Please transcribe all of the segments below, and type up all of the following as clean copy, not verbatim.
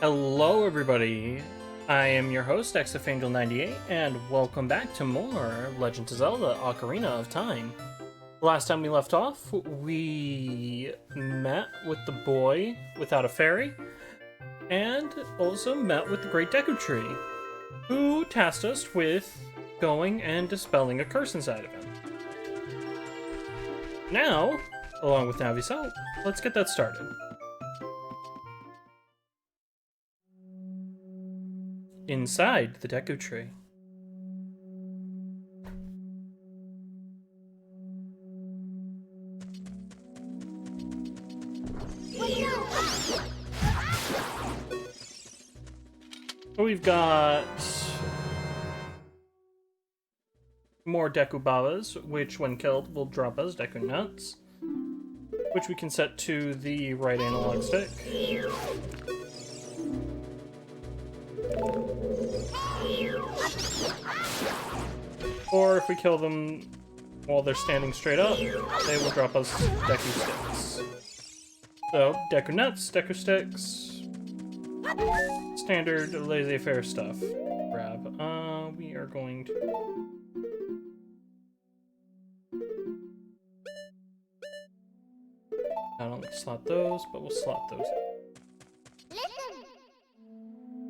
Hello everybody, I am your host XFAngel98 and welcome back to more Legend of Zelda Ocarina of Time. Last time we left off, we met with the boy without a fairy and also met with the Great Deku Tree, who tasked us with going and dispelling a curse inside of him. Now, along with Navi's help, let's get that started. Inside the Deku Tree. We've got more Deku Babas, which when killed will drop us Deku Nuts, which we can set to the right analog stick. Or if we kill them while they're standing straight up, they will drop us Deku Sticks. So, Deku Nuts, Deku Sticks, standard laissez-faire stuff. Grab. We are going to... I don't slot those, but we'll slot those.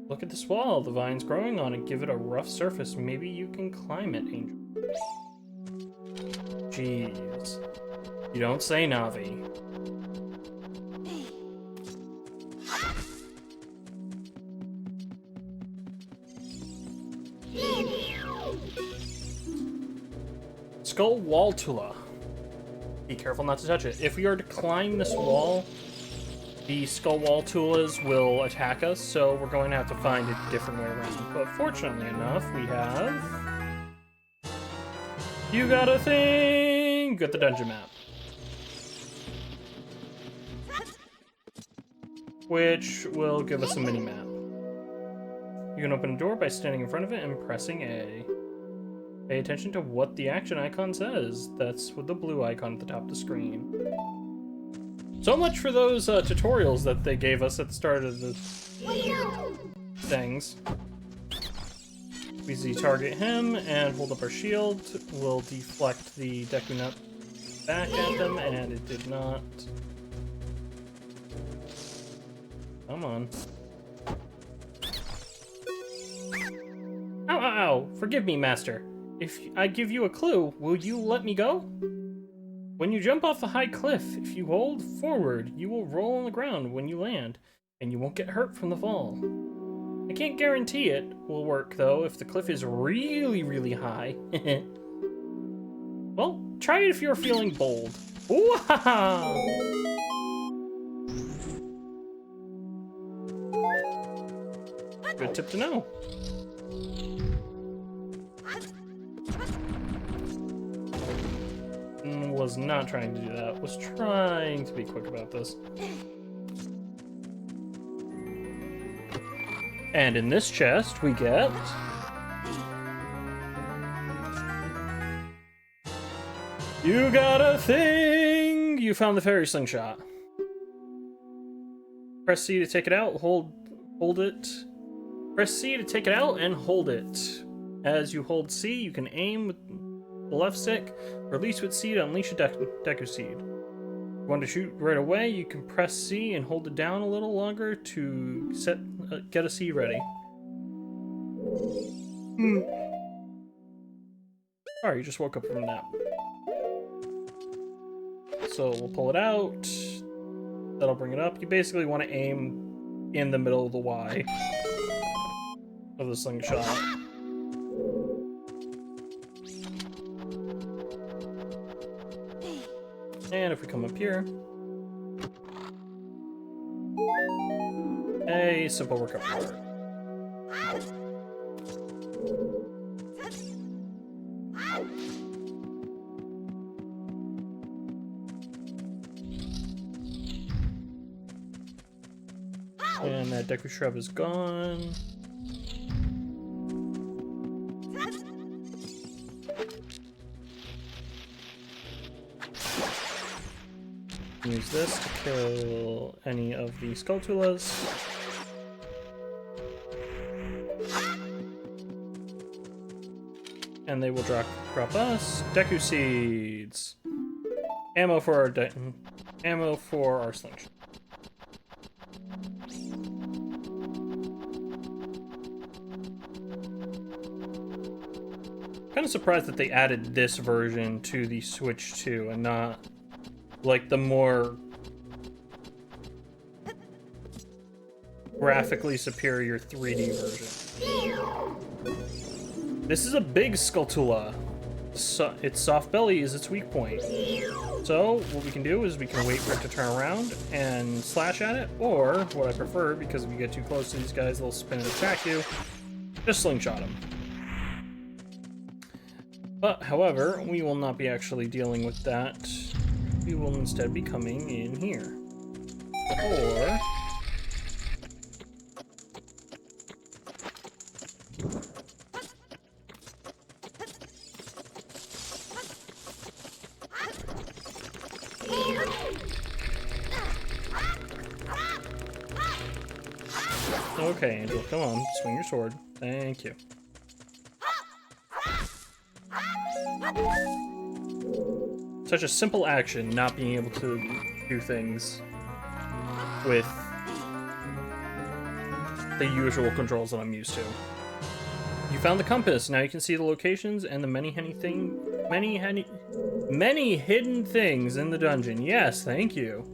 Look at this wall, the vines growing on it give it a rough surface. Maybe you can climb it, Angel. Jeez. You don't say, Navi. Skull Wall Tula. Be careful not to touch it. If we are to climb this wall, the Skull Wall Tulas will attack us, so we're going to have to find a different way around. But fortunately enough, we have... You got a thing! Got the dungeon map. Which will give us a mini-map. You can open a door by standing in front of it and pressing A. Pay attention to what the action icon says. That's with the blue icon at the top of the screen. So much for those tutorials that they gave us at the start of the things. We Z target him and hold up our shield. We'll deflect the Deku Nut back at them, and it did not. Come on. Ow, ow, ow! Forgive me, Master. If I give you a clue, will you let me go? When you jump off a high cliff, if you hold forward, you will roll on the ground when you land, and you won't get hurt from the fall. I can't guarantee it will work, though, if the cliff is really, really high. Well, try it if you're feeling bold. Wow! Good tip to know. Was not trying to do that. Was trying to be quick about this. And in this chest, we get... You got a thing! You found the fairy slingshot. Press C to take it out, hold it. Press C to take it out and hold it. As you hold C, you can aim with the left stick, release with C to unleash a Deku Seed. If you want to shoot right away, you can press C and hold it down a little longer to get a seed ready. Alright, you just woke up from a nap. So we'll pull it out. That'll bring it up. You basically want to aim in the middle of the Y of the slingshot. And if we come up here, a simple recovery. And that Deku Shrub is gone. Use this to kill any of the Skulltulas. and they will drop us Deku seeds. Ammo for our slingshot. Kind of surprised that they added this version to the Switch 2 and not like the more graphically superior 3D version. This is a big Skulltula. So, its soft belly is its weak point. So what we can do is we can wait for it to turn around and slash at it, or what I prefer, because if you get too close to these guys, they'll spin and attack you, just slingshot them. But, however, we will not be actually dealing with that. We will instead be coming in here. Or... Okay, Angel, come on, swing your sword. Thank you. Such a simple action, not being able to do things with the usual controls that I'm used to. You found the compass. Now you can see the locations and the many hidden things in the dungeon. Yes, thank you.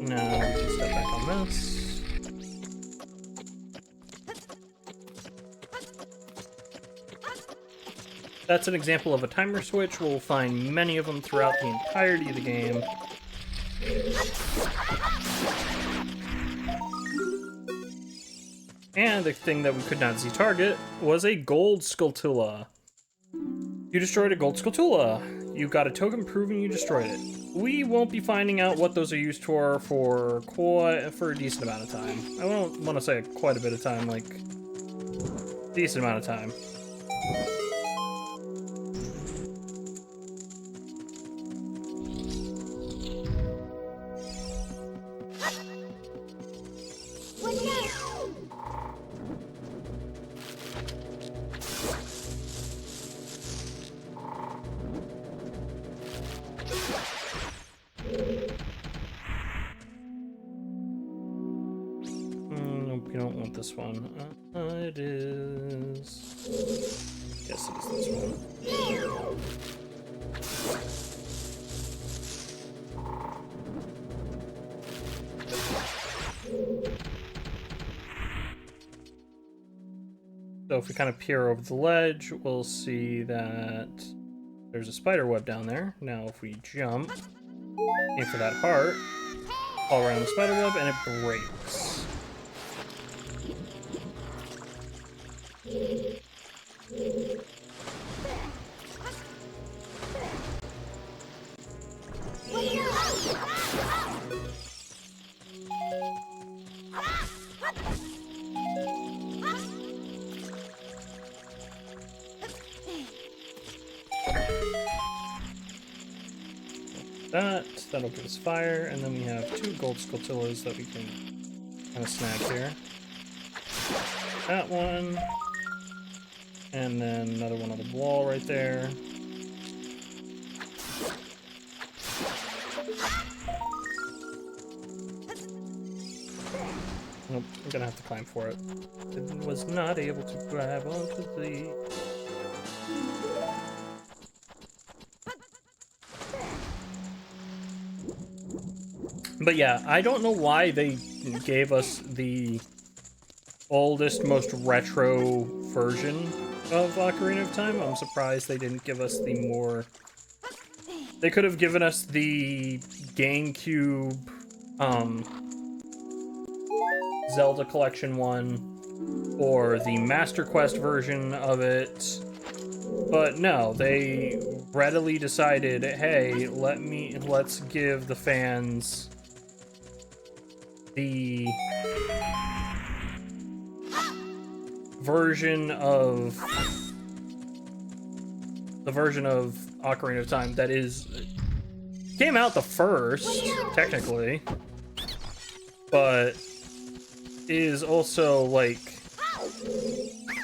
Now we can step back on this. That's an example of a timer switch. We'll find many of them throughout the entirety of the game. And the thing that we could not see target was a gold Skulltula. You destroyed a gold Skulltula. You got a token proving you destroyed it. We won't be finding out what those are used for a decent amount of time. I don't want to say quite a bit of time, like decent amount of time. We don't want this one. It is... Yes, it is this one. So if we kind of peer over the ledge, we'll see that there's a spider web down there. Now if we jump, aim for that heart, all around the spider web, and it breaks. That'll give us fire, and then we have 2 gold Skulltulas that we can kind of snag here. That one, and then another one on the wall right there. Nope, I'm gonna have to climb for it. It was not able to grab onto the... But yeah, I don't know why they gave us the oldest, most retro version of Ocarina of Time. I'm surprised they didn't give us the more... They could have given us the GameCube Zelda Collection one, or the Master Quest version of it, But no, they readily decided, hey, let's give the fans the version of Ocarina of Time that came out the first, technically, but is also like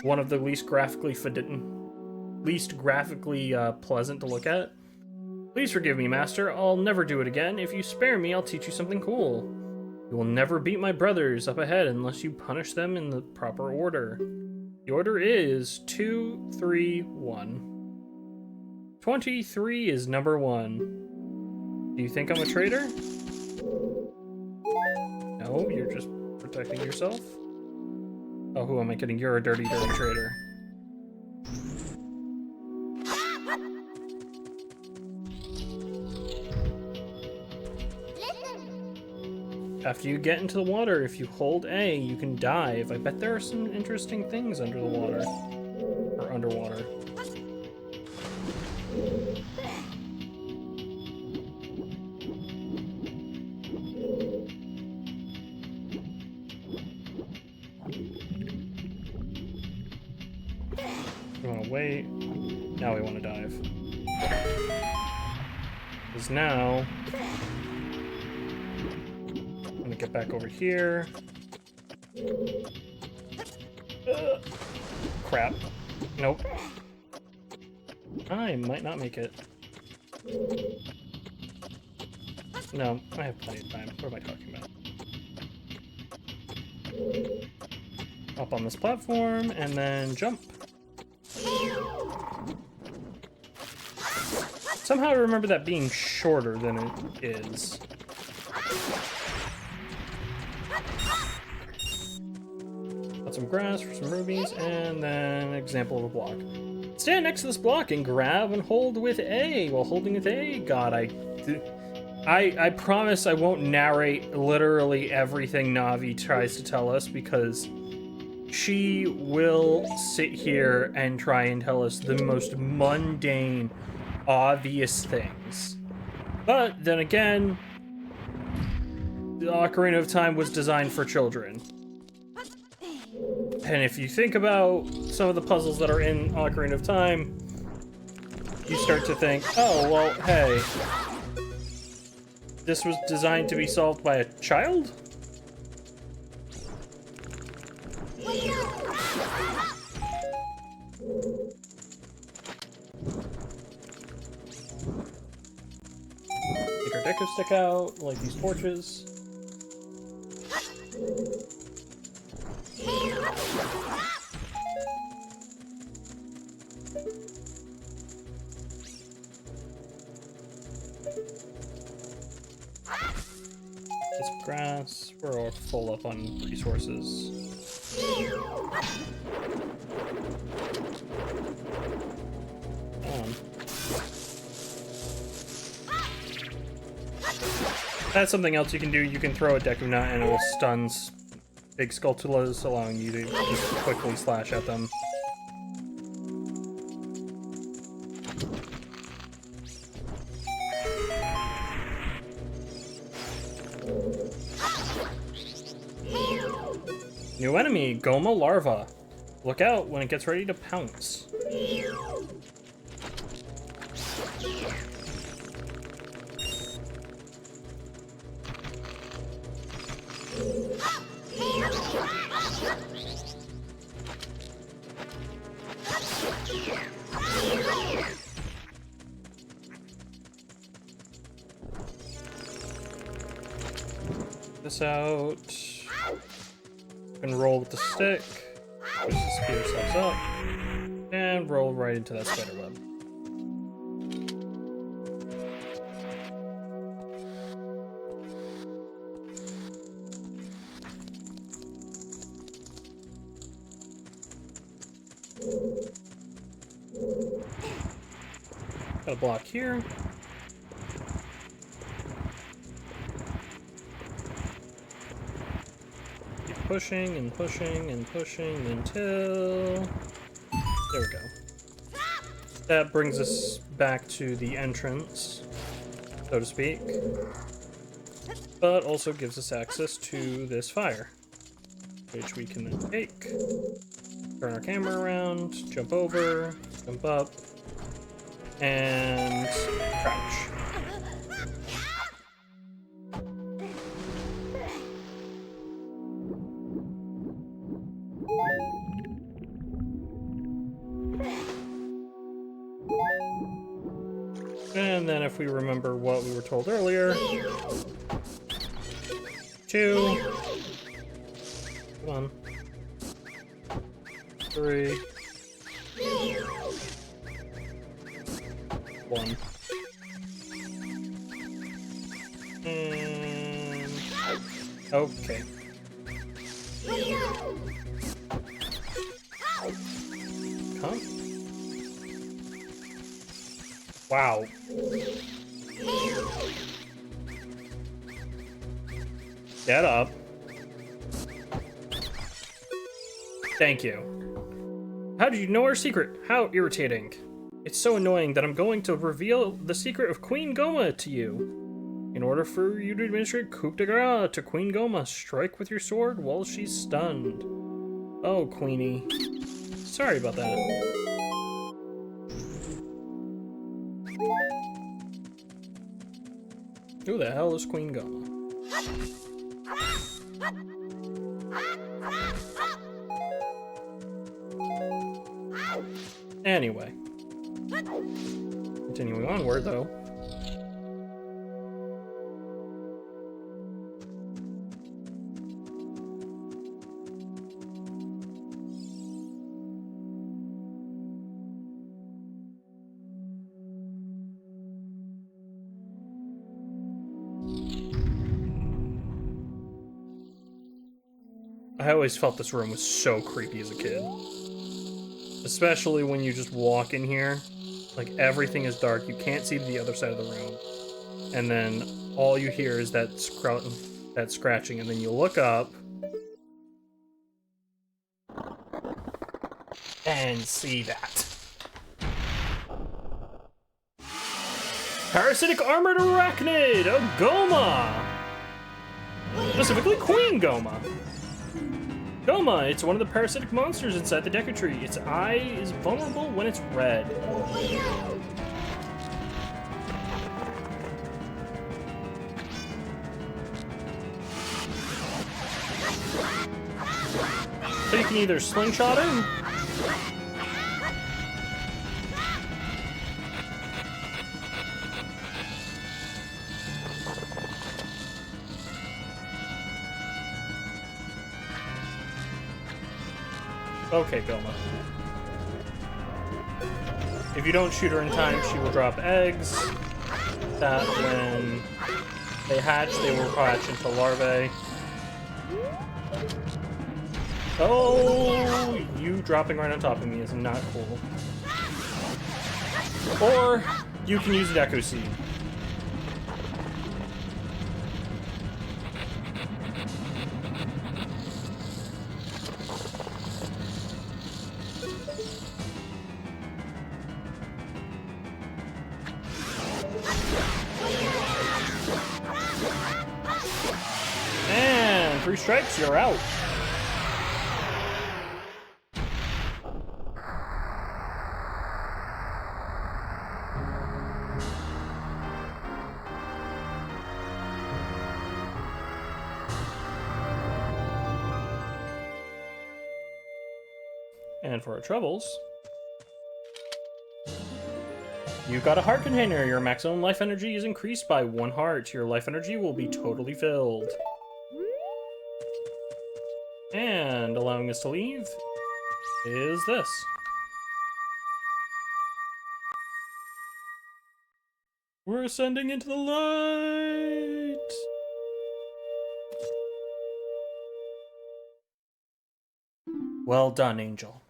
one of the least graphically pleasant to look at. Please forgive me, Master. I'll never do it again. If you spare me, I'll teach you something cool. You will never beat my brothers up ahead unless you punish them in the proper order. The order is 2, 3, 1. 23 is number 1. Do you think I'm a traitor? No, you're just protecting yourself. Oh, who am I kidding? You're a dirty, dirty traitor. After you get into the water, if you hold A, you can dive. I bet there are some interesting things under the water. Or underwater. We want to wait. Now we want to dive. Because now... I'm gonna get back over here. Crap. Nope. I might not make it. No, I have plenty of time. What am I talking about? Up on this platform, and then jump. Somehow I remember that being shorter than it is. Got some grass for some rubies, and then an example of a block. Stand next to this block and grab and hold with A. While holding with A, God, I promise I won't narrate literally everything Navi tries to tell us, because she will sit here and try and tell us the most mundane, obvious things. But then again, the Ocarina of Time was designed for children. And if you think about some of the puzzles that are in Ocarina of Time, you start to think, oh, well, hey, this was designed to be solved by a child? Take our Deku stick out, light these torches. This grass, we're all full up on resources. That's something else you can do. You can throw a Deku Nut and it will stun big Skulltulas, allowing you to just quickly slash at them. New enemy, Goma Larva. Look out when it gets ready to pounce. This out. And roll with the stick. Just speed ourselves up. And roll right into that spider web. Got a block here. Keep pushing and pushing and pushing until... There we go. That brings us back to the entrance, so to speak. But also gives us access to this fire, which we can then take. Turn our camera around, jump over, jump up, and crouch. And then if we remember what we were told earlier, 2, come on, 3, 1. And okay. Come. Wow. Get up. Thank you. How did you know our secret? How irritating. It's so annoying that I'm going to reveal the secret of Queen Goma to you. In order for you to administrate coup de grace to Queen Goma, strike with your sword while she's stunned. Oh, Queenie. Sorry about that. Who the hell is Queen Goma? Anyway. Continuing onward, though. I always felt this room was so creepy as a kid. Especially when you just walk in here. Like, everything is dark. You can't see to the other side of the room. And then all you hear is that scratching. And then you look up. And see that. Parasitic Armored Arachnid! A Goma! Specifically Queen Goma. Goma, it's one of the parasitic monsters inside the Deku Tree. Its eye is vulnerable when it's red. So you can either slingshot him, okay, Goma. If you don't shoot her in time, she will drop eggs that when they hatch, they will hatch into larvae. Oh, you dropping right on top of me is not cool. Or you can use Deku Seed. And 3 strikes, you're out. And for our troubles, you got a heart container. Your maximum life energy is increased by 1 heart. Your life energy will be totally filled. And allowing us to leave is this. We're ascending into the light! Well done, Angel.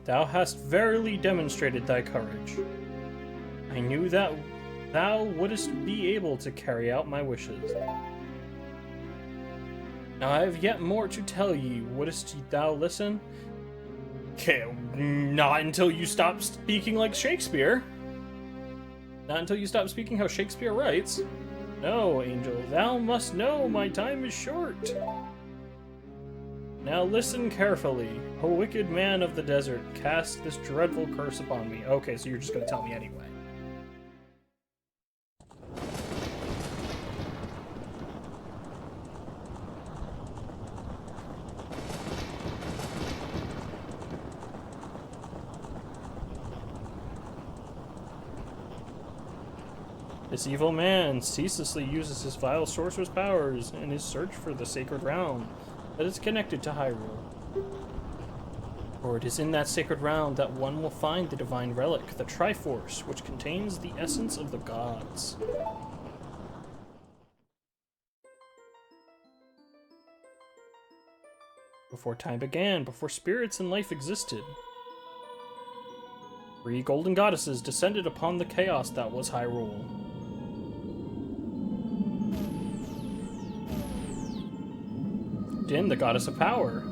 Thou hast verily demonstrated thy courage. I knew that thou wouldst be able to carry out my wishes. Now I have yet more to tell ye. Wouldst thou listen? Okay, not until you stop speaking like Shakespeare. Not until you stop speaking how Shakespeare writes. No, Angel, thou must know my time is short. Now listen carefully. O wicked man of the desert, cast this dreadful curse upon me. Okay, so you're just gonna tell me anyway. This evil man ceaselessly uses his vile sorcerer's powers in his search for the sacred realm that is connected to Hyrule. For it is in that sacred realm that one will find the divine relic, the Triforce, which contains the essence of the gods. Before time began, before spirits and life existed, 3 golden goddesses descended upon the chaos that was Hyrule. Din, the goddess of power.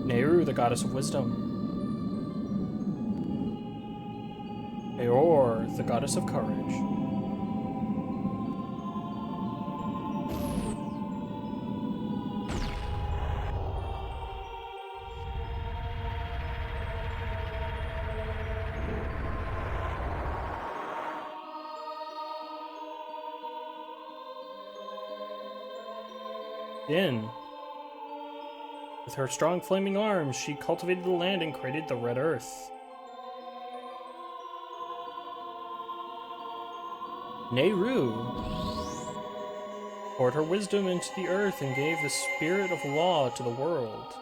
Nehru, the goddess of wisdom. Eor, the goddess of courage. Din. With her strong flaming arms, she cultivated the land and created the Red Earth. Nehru poured her wisdom into the earth and gave the spirit of law to the world.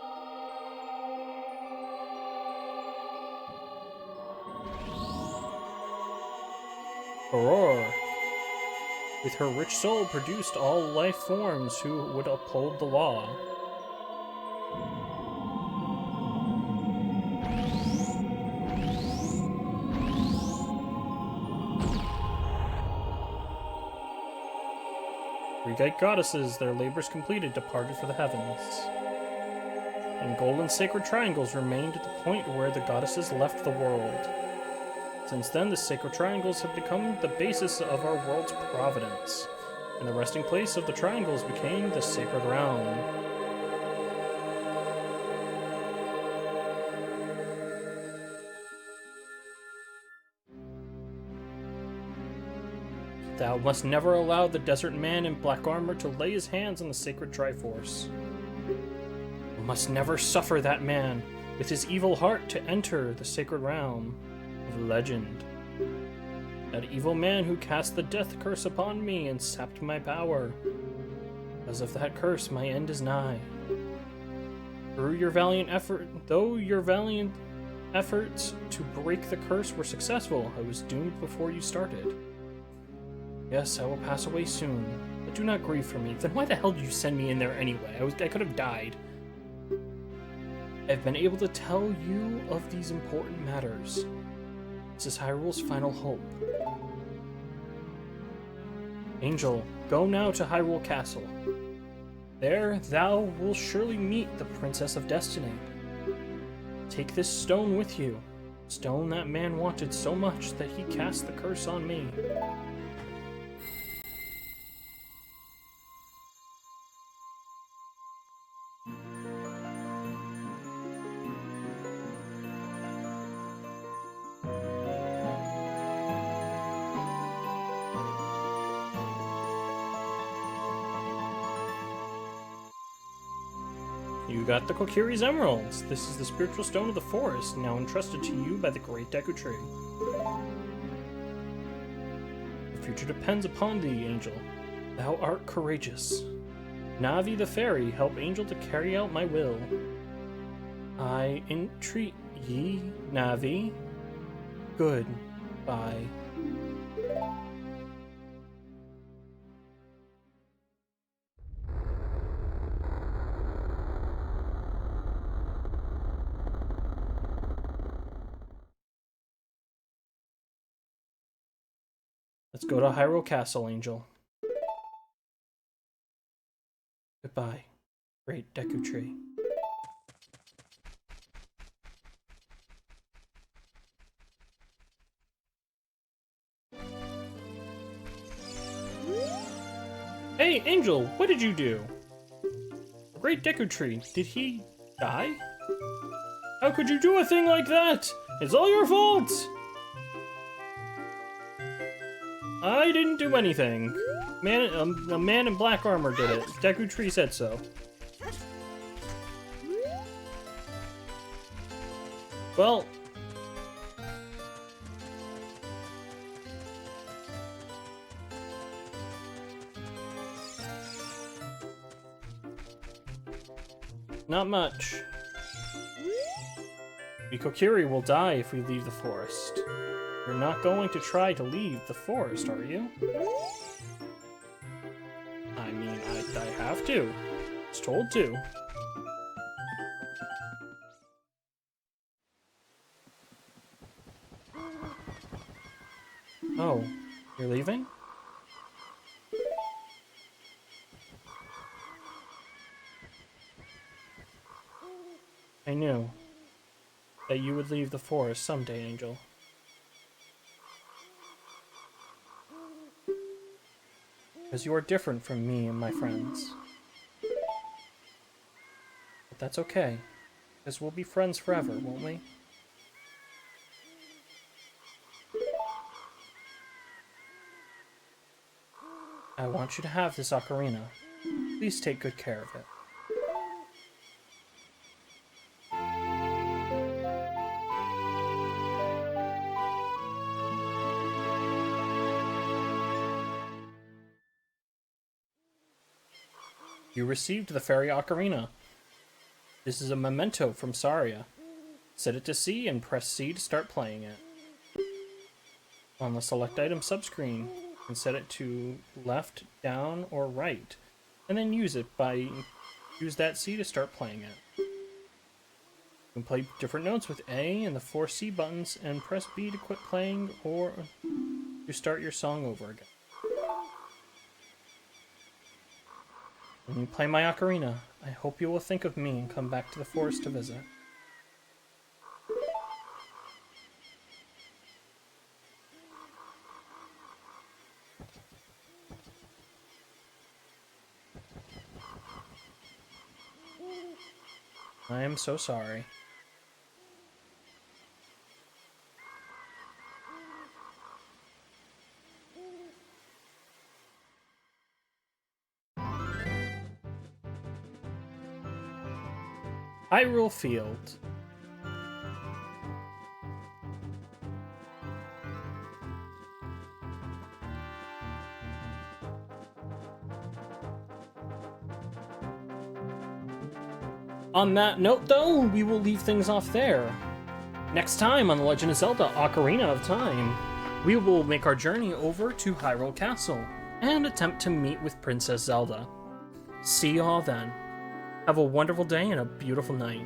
Aurora, with her rich soul, produced all life forms who would uphold the law. Three great goddesses, their labors completed, departed for the heavens. And golden sacred triangles remained at the point where the goddesses left the world. Since then, the sacred triangles have become the basis of our world's providence, and the resting place of the triangles became the sacred realm. Thou must never allow the desert man in black armor to lay his hands on the sacred Triforce. You must never suffer that man with his evil heart to enter the sacred realm of legend. That evil man who cast the death curse upon me and sapped my power. Because of that curse, my end is nigh. Though your valiant efforts to break the curse were successful, I was doomed before you started. Yes, I will pass away soon, but do not grieve for me. Then why the hell did you send me in there anyway? I could have died. I've been able to tell you of these important matters. This is Hyrule's final hope. Angel, go now to Hyrule Castle. There thou will surely meet the Princess of Destiny. Take this stone with you, stone that man wanted so much that he cast the curse on me. You got the Kokiri's Emeralds. This is the spiritual stone of the forest, now entrusted to you by the Great Deku Tree. The future depends upon thee, Angel. Thou art courageous. Navi the fairy, help Angel to carry out my will. I entreat ye, Navi. Goodbye. Let's go to Hyrule Castle, Angel. Goodbye, Great Deku Tree. Hey, Angel, what did you do? Great Deku Tree, did he die? How could you do a thing like that? It's all your fault! I didn't do anything. A man in black armor did it. Deku Tree said so. Well... not much. Mikokiri will die if we leave the forest. You're not going to try to leave the forest, are you? I mean, I have to. I was told to. Oh, you're leaving? I knew that you would leave the forest someday, Angel. Because you are different from me and my friends. But that's okay, because we'll be friends forever, won't we? I want you to have this ocarina. Please take good care of it. You received the fairy ocarina. This is a memento from Saria. Set it to C and press C to start playing it. On the select item subscreen, you can set it to left, down, or right, and then use that C to start playing it. You can play different notes with A and the 4 C buttons, and press B to quit playing or to start your song over again. When you play my ocarina, I hope you will think of me and come back to the forest to visit. I am so sorry. Hyrule Field. On that note, though, we will leave things off there. Next time on The Legend of Zelda Ocarina of Time, we will make our journey over to Hyrule Castle and attempt to meet with Princess Zelda. See y'all then. Have a wonderful day and a beautiful night.